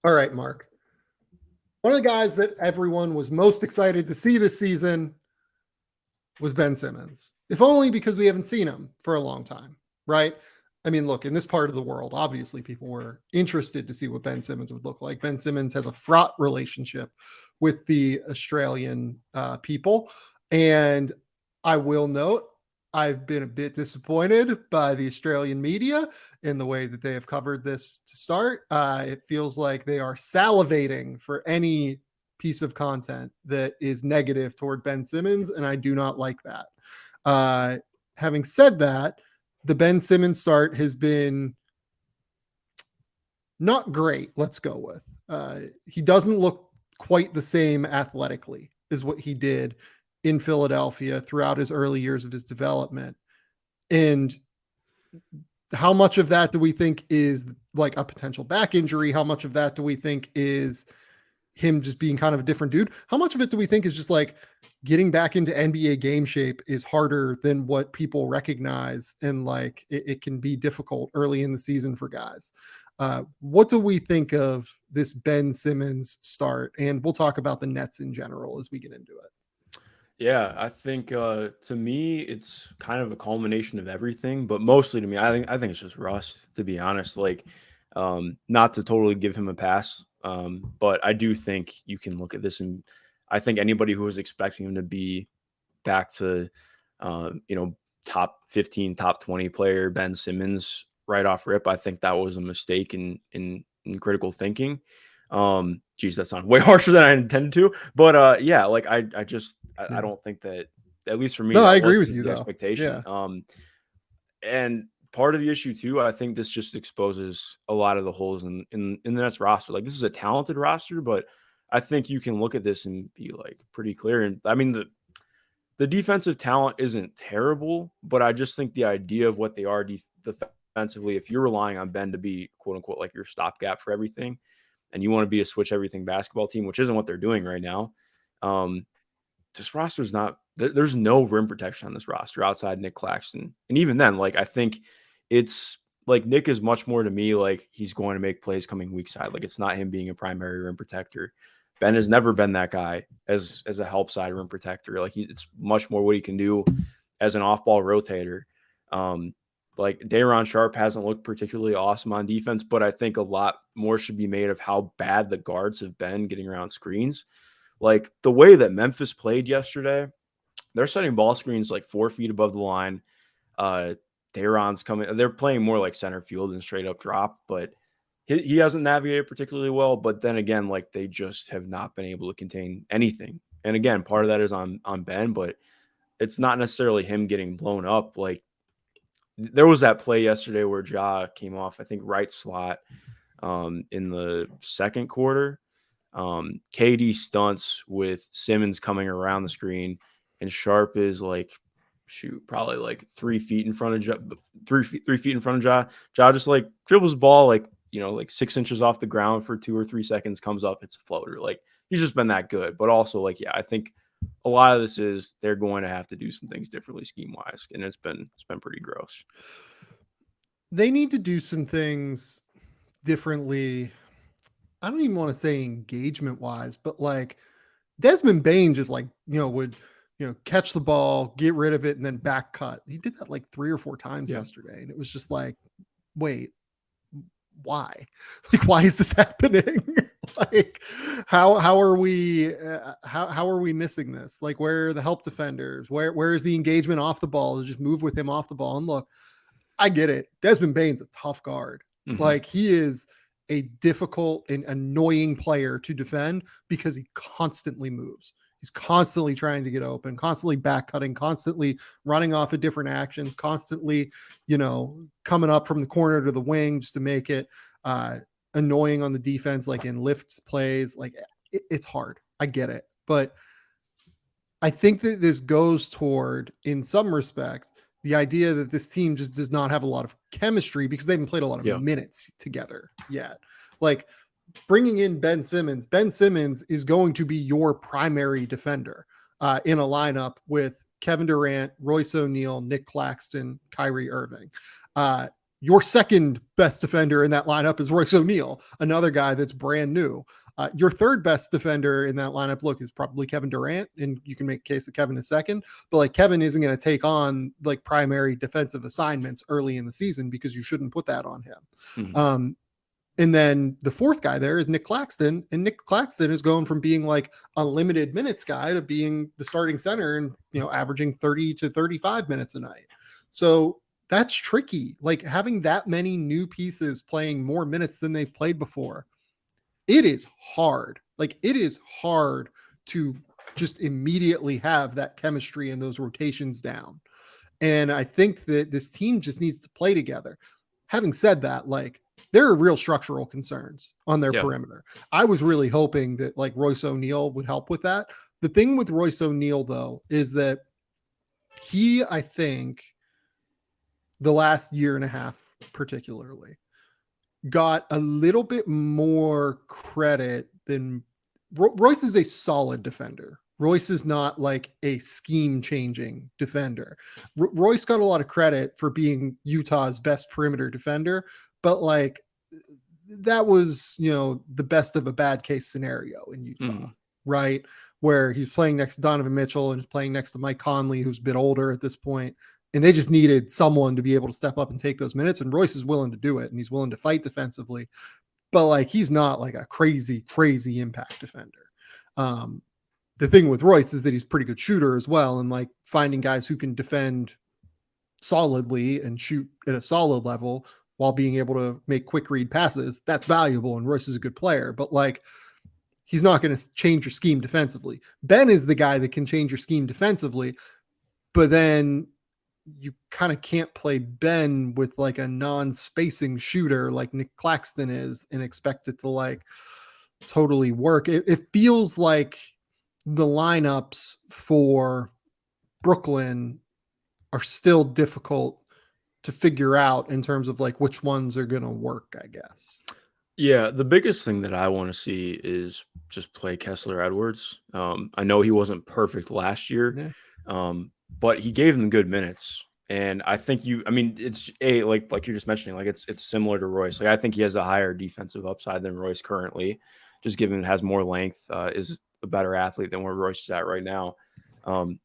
All right, Mark. One of the guys that everyone was most excited to see this season was Ben Simmons, if only because we haven't seen him for a long time, right? I mean, look, in this part of the world, obviously people were interested to see what Ben Simmons would look like. Ben Simmons has a fraught relationship with the Australian people. And I will note, I've been a bit disappointed by the Australian media in the way that they have covered this to start. It feels like they are salivating for any piece of content that is negative toward Ben Simmons, and I do not like that. Uh, Having said that, the Ben Simmons start has been not great. Let's go with. He doesn't look quite the same athletically as what he did in Philadelphia throughout his early years of his development. And how much of that do we think is like a potential back injury? How much of that do we think is him just being kind of a different dude? How much of it do we think is just like getting back into NBA game shape is harder than what people recognize? And like it can be difficult early in the season for guys. What do we think of this Ben Simmons start? And we'll talk about the Nets in general as we get into it. Yeah, I think to me it's kind of a culmination of everything, but mostly to me, I think it's just rust, to be honest. Like, not to totally give him a pass, but I do think you can look at this, and I think anybody who was expecting him to be back to, you know, top 15, top 20 player Ben Simmons right off rip, I think that was a mistake in critical thinking. Geez, that sounds way harsher than I intended to, but yeah, like I Yeah. don't think that, at least for me, No, I that agree with wasn't you the though. expectation. Yeah. And part of the issue too, I think this just exposes a lot of the holes in the Nets roster. Like, this is a talented roster, but I think you can look at this and be like pretty clear. And I mean, the defensive talent isn't terrible, but I just think the idea of what they are defensively, if you're relying on Ben to be quote unquote like your stopgap for everything, and you want to be a switch everything basketball team, which isn't what they're doing right now. Um, this roster's not, there's no rim protection on this roster outside Nick Claxton. And even then, like, I think it's like Nick is much more to me like he's going to make plays coming weak side. Like, it's not him being a primary rim protector. Ben has never been that guy as a help side rim protector. Like, it's much more what he can do as an off ball rotator. Um, like, Day'Ron Sharpe hasn't looked particularly awesome on defense, but I think a lot more should be made of how bad the guards have been getting around screens. Like, the way that Memphis played yesterday, they're setting ball screens like 4 feet above the line. Uh, Day'Ron's coming. They're playing more like center field and straight up drop, but he hasn't navigated particularly well. But then again, like, they just have not been able to contain anything. And again, part of that is on Ben, but it's not necessarily him getting blown up. Like, there was that play yesterday where Ja came off, I think, right slot in the second quarter. KD stunts with Simmons coming around the screen, and Sharp is like, shoot, probably like 3 feet in front of Ja, 3 feet in front of Ja. Ja just like dribbles the ball like, like 6 inches off the ground for 2 or 3 seconds, comes up, it's a floater. Like, he's just been that good. But also, like, yeah, I think a lot of this is they're going to have to do some things differently scheme wise, and it's been pretty gross. They need to do some things differently. I don't even want to say engagement wise, but like Desmond Bain just like, would, catch the ball, get rid of it, and then back cut. He did that like 3 or 4 times Yeah. yesterday. And it was just like, wait, why? Like, why is this happening? Like, how are we how are we missing this? Like, where are the help defenders? Where is the engagement off the ball? Just move with him off the ball. And look, I get it. Desmond Bain's a tough guard. Mm-hmm. Like, he is a difficult and annoying player to defend because he constantly moves. He's constantly trying to get open, constantly back cutting, constantly running off of different actions, constantly, coming up from the corner to the wing just to make it annoying on the defense, like in lifts plays. Like, it's hard. I get it. But I think that this goes toward, in some respect, the idea that this team just does not have a lot of chemistry because they haven't played a lot of Yeah. minutes together yet. Like, bringing in Ben Simmons is going to be your primary defender in a lineup with Kevin Durant, Royce O'Neal, Nick Claxton, Kyrie Irving. Your second best defender in that lineup is Royce O'Neal, another guy that's brand new. Your third best defender in that lineup, look, is probably Kevin Durant, and you can make a case that Kevin is second, but like Kevin isn't going to take on like primary defensive assignments early in the season because you shouldn't put that on him. Mm-hmm. And then the fourth guy there is Nick Claxton, and Nick Claxton is going from being like a limited minutes guy to being the starting center and, you know, averaging 30 to 35 minutes a night. So that's tricky. Like having that many new pieces playing more minutes than they've played before, it is hard. Like it is hard to just immediately have that chemistry and those rotations down. And I think that this team just needs to play together. Having said that, like there are real structural concerns on their perimeter. I was really hoping that like Royce O'Neal would help with that. The thing with Royce O'Neal though, is that he, I think the last year and a half particularly got a little bit more credit than Royce is a solid defender. Royce is not like a scheme changing defender. Royce got a lot of credit for being Utah's best perimeter defender, but like that was, you know, the best of a bad case scenario in Utah, right? Where he's playing next to Donovan Mitchell and he's playing next to Mike Conley, who's a bit older at this point. And they just needed someone to be able to step up and take those minutes. And Royce is willing to do it. And he's willing to fight defensively, but like, he's not like a crazy, crazy impact defender. The thing with Royce is that he's a pretty good shooter as well. And like finding guys who can defend solidly and shoot at a solid level while being able to make quick read passes, that's valuable. And Royce is a good player, but like, he's not going to change your scheme defensively. Ben is the guy that can change your scheme defensively, but then you kind of can't play Ben with like a non-spacing shooter like Nick Claxton is and expect it to like totally work. It feels like the lineups for Brooklyn are still difficult to figure out in terms of like which ones are going to work, I guess. Yeah, the biggest thing that I want to see is just play Kessler Edwards. I know he wasn't perfect last year, but he gave them good minutes. And I think it's like you're just mentioning, like it's similar to Royce. Like I think he has a higher defensive upside than Royce currently, just given it has more length, is a better athlete than where Royce is at right now.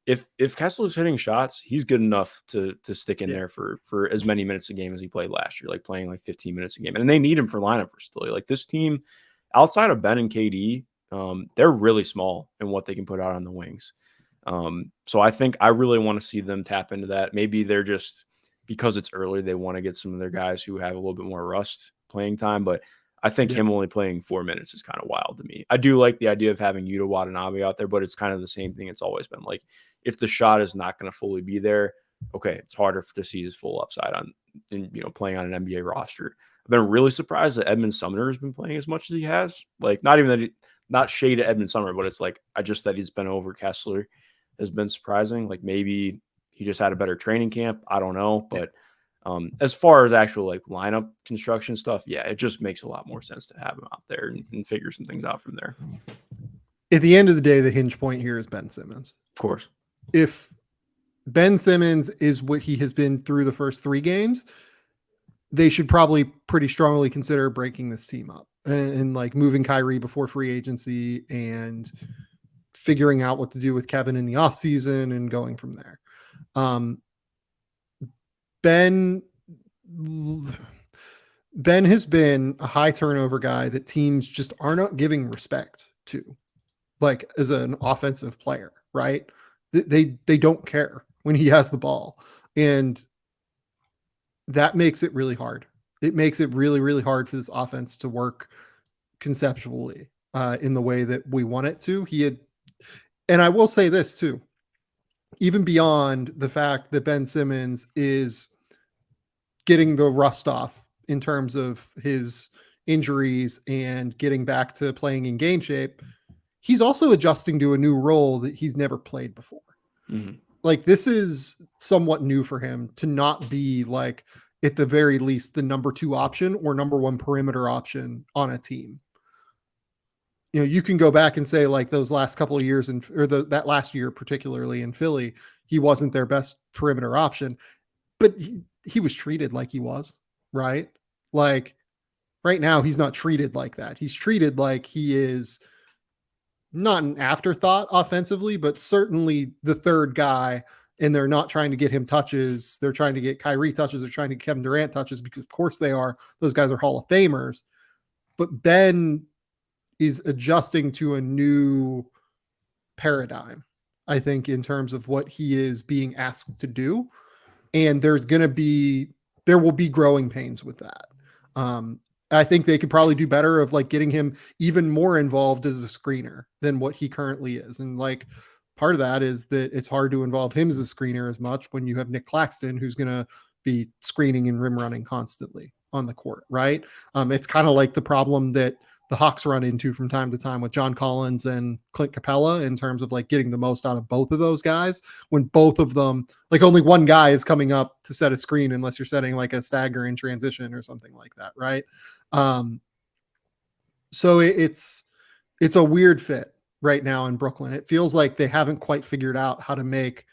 If Kessler's hitting shots, he's good enough to stick in there for as many minutes a game as he played last year, like playing like 15 minutes a game. And they need him for lineup versatility. Like this team, outside of Ben and KD, they're really small in what they can put out on the wings. So I think I really want to see them tap into that. Maybe they're just, because it's early, they want to get some of their guys who have a little bit more rust playing time, but I think him only playing 4 minutes is kind of wild to me. I do like the idea of having Yuta Watanabe out there, but it's kind of the same thing it's always been. Like, if the shot is not going to fully be there, okay, it's harder to see his full upside playing on an NBA roster. I've been really surprised that Edmund Sumner has been playing as much as he has. Like, not even that, not shade at Edmund Sumner, but it's like, that he's been over Kessler has been surprising. Like, maybe he just had a better training camp. I don't know, but as far as actual like lineup construction stuff, it just makes a lot more sense to have him out there and figure some things out from there. At the end of the day, the hinge point here is Ben Simmons. Of course. If Ben Simmons is what he has been through the first 3 games, they should probably pretty strongly consider breaking this team up and like moving Kyrie before free agency and figuring out what to do with Kevin in the offseason and going from there. Ben has been a high turnover guy that teams just are not giving respect to, like as an offensive player, right? They don't care when he has the ball, and that makes it really hard. It makes it really, really hard for this offense to work conceptually in the way that we want it to. And I will say this too, even beyond the fact that Ben Simmons is getting the rust off in terms of his injuries and getting back to playing in game shape, he's also adjusting to a new role that he's never played before. Like this is somewhat new for him to not be like, at the very least, the number 2 option or number 1 perimeter option on a team. You know, you can go back and say like those last couple of years that last year, particularly in Philly, he wasn't their best perimeter option, but he was treated like he was. right? Like right now, he's not treated like that. He's treated like he is not an afterthought offensively, but certainly the third guy. And they're not trying to get him touches. They're trying to get Kyrie touches. They're trying to get Kevin Durant touches because, of course, they are. Those guys are Hall of Famers. But Ben is adjusting to a new paradigm, I think, in terms of what he is being asked to do. And there will be growing pains with that. I think they could probably do better of like getting him even more involved as a screener than what he currently is. And like part of that is that it's hard to involve him as a screener as much when you have Nick Claxton, who's going to be screening and rim running constantly on the court, right? It's kind of like the problem that the Hawks run into from time to time with John Collins and Clint Capella in terms of like getting the most out of both of those guys when both of them, like only one guy is coming up to set a screen unless you're setting like a stagger in transition or something like that. Right. So it's a weird fit right now in Brooklyn. It feels like they haven't quite figured out how to make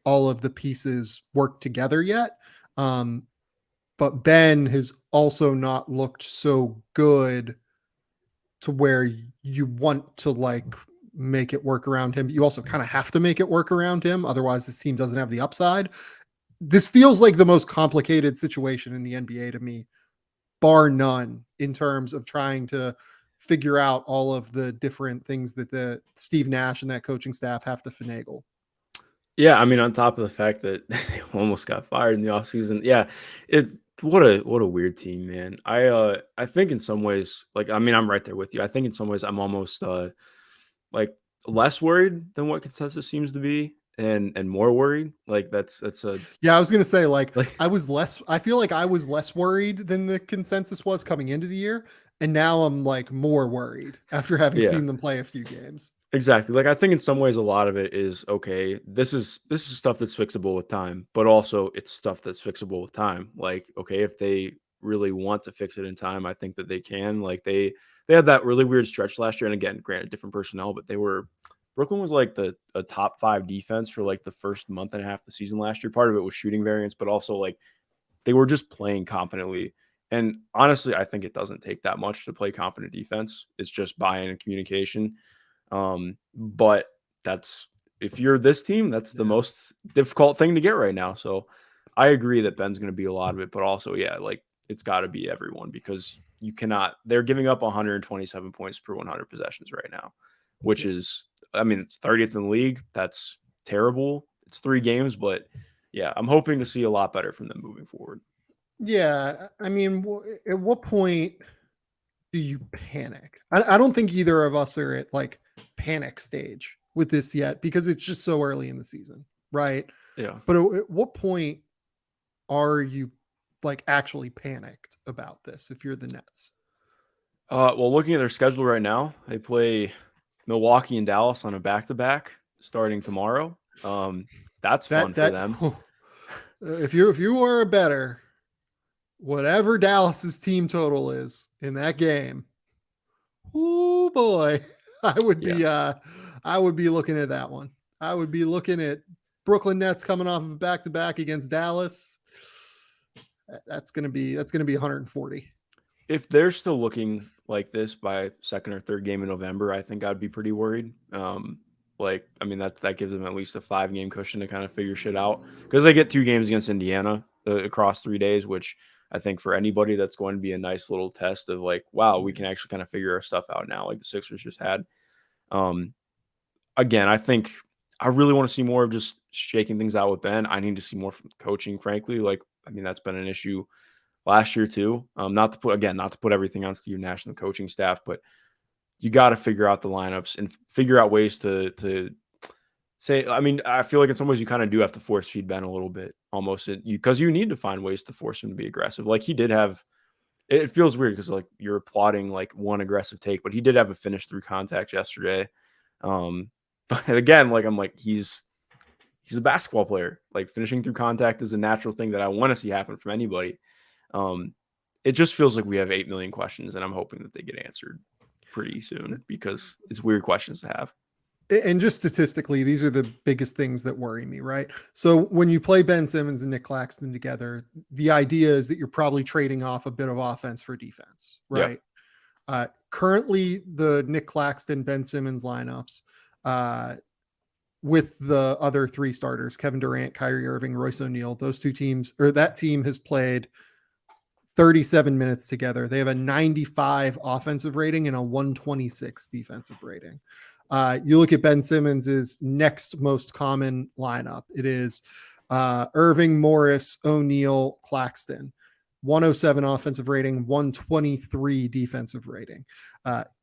all of the pieces work together yet. But Ben has also not looked so good to where you want to like make it work around him. You also kind of have to make it work around him. Otherwise this team doesn't have the upside. This feels like the most complicated situation in the NBA to me, bar none, in terms of trying to figure out all of the different things that the Steve Nash and that coaching staff have to finagle. Yeah, I mean, on top of the fact that they almost got fired in the offseason. Yeah, it's what a weird team, man. I think in some ways, like I mean, I'm right there with you. I think in some ways I'm almost like less worried than what consensus seems to be and more worried. Like that's a Yeah, I was gonna say like like I feel like I was less worried than the consensus was coming into the year, and now I'm like more worried after having yeah. seen them play a few games. Exactly. Like I think in some ways a lot of it is okay, this is stuff that's fixable with time, but also it's stuff that's fixable with time. Like, okay, if they really want to fix it in time, I think that they can. Like they had that really weird stretch last year. And again, granted, different personnel, but Brooklyn was like a top 5 defense for like the first month and a half of the season last year. Part of it was shooting variance, but also like they were just playing competently. And honestly, I think it doesn't take that much to play competent defense. It's just buy-in and communication. But that's if you're this team, that's the most difficult thing to get right now. So I agree that Ben's going to be a lot of it, but also, yeah, like it's got to be everyone because you cannot, they're giving up 127 points per 100 possessions right now, which is, I mean, it's 30th in the league. That's terrible. It's 3 games, but yeah, I'm hoping to see a lot better from them moving forward. Yeah, I mean, at what point do you panic? I don't think either of us are at like panic stage with this yet because it's just so early in the season, right? Yeah. But at what point are you like actually panicked about this if you're the Nets? Well, looking at their schedule right now, they play Milwaukee and Dallas on a back-to-back starting tomorrow. That's fun for them. If you are a better, whatever Dallas's team total is in that game, oh boy, Yeah. I would be looking at that one. I would be looking at Brooklyn Nets coming off of a back-to-back against Dallas. That's gonna be 140. If they're still looking like this by second or third game in November, I think I'd be pretty worried. Like, I mean, that gives them at least a 5-game cushion to kind of figure shit out because they get 2 games against Indiana across 3 days, which I think for anybody that's going to be a nice little test of like, wow, we can actually kind of figure our stuff out now, like the Sixers just had. Again, I think I really want to see more of just shaking things out with Ben. I need to see more from coaching, frankly. Like, I mean, that's been an issue last year too. Not to put everything on Steve Nash and the coaching staff, but you got to figure out the lineups and figure out ways to say. I mean, I feel like in some ways you kind of do have to force feed Ben a little bit, almost because you need to find ways to force him to be aggressive. Like he did have. It feels weird because like you're applauding like one aggressive take, but he did have a finish through contact yesterday. But again, like I'm like he's a basketball player. Like finishing through contact is a natural thing that I want to see happen from anybody. It just feels like we have 8 million questions, and I'm hoping that they get answered pretty soon because it's weird questions to have. And just statistically, these are the biggest things that worry me, right? So when you play Ben Simmons and Nick Claxton together, the idea is that you're probably trading off a bit of offense for defense, right? Currently, the Nick Claxton, Ben Simmons lineups with the other three starters, Kevin Durant, Kyrie Irving, Royce O'Neal, those two teams, or that team has played 37 minutes together. They have a 95 offensive rating and a 126 defensive rating. You look at Ben Simmons' next most common lineup. It is Irving, Morris, O'Neal, Claxton. 107 offensive rating, 123 defensive rating.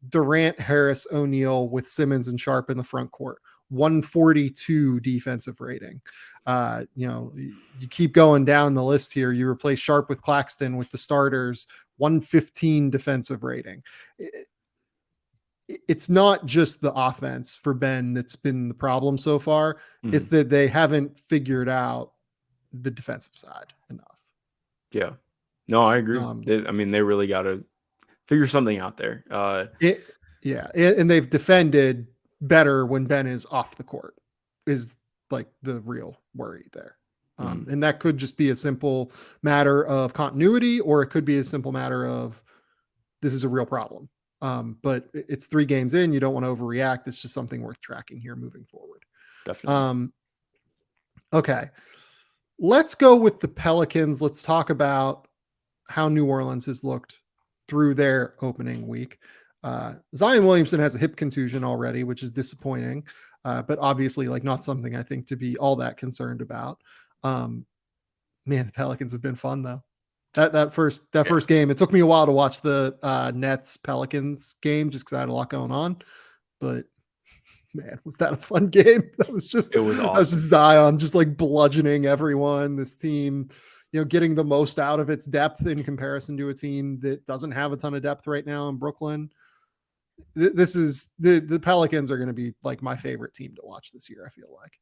Durant, Harris, O'Neal with Simmons and Sharp in the front court. 142 defensive rating. You keep going down the list here. You replace Sharp with Claxton with the starters, 115 defensive rating. It's not just the offense for Ben that's been the problem so far. Mm-hmm. It's that they haven't figured out the defensive side enough. Yeah. No, I agree. They really got to figure something out there. And they've defended better when Ben is off the court is like the real worry there. And that could just be a simple matter of continuity, or it could be a simple matter of this is a real problem. But it's 3 games in, you don't want to overreact. It's just something worth tracking here moving forward. Definitely. Okay. Let's go with the Pelicans. Let's talk about how New Orleans has looked through their opening week. Zion Williamson has a hip contusion already, which is disappointing, but obviously like not something I think to be all that concerned about. Man, the Pelicans have been fun though. That first game, it took me a while to watch the Nets Pelicans game just because I had a lot going on, but man, was that a fun game? It was awesome. That was just Zion just like bludgeoning everyone. This team, getting the most out of its depth in comparison to a team that doesn't have a ton of depth right now in Brooklyn. This is the Pelicans are going to be like my favorite team to watch this year. I feel like.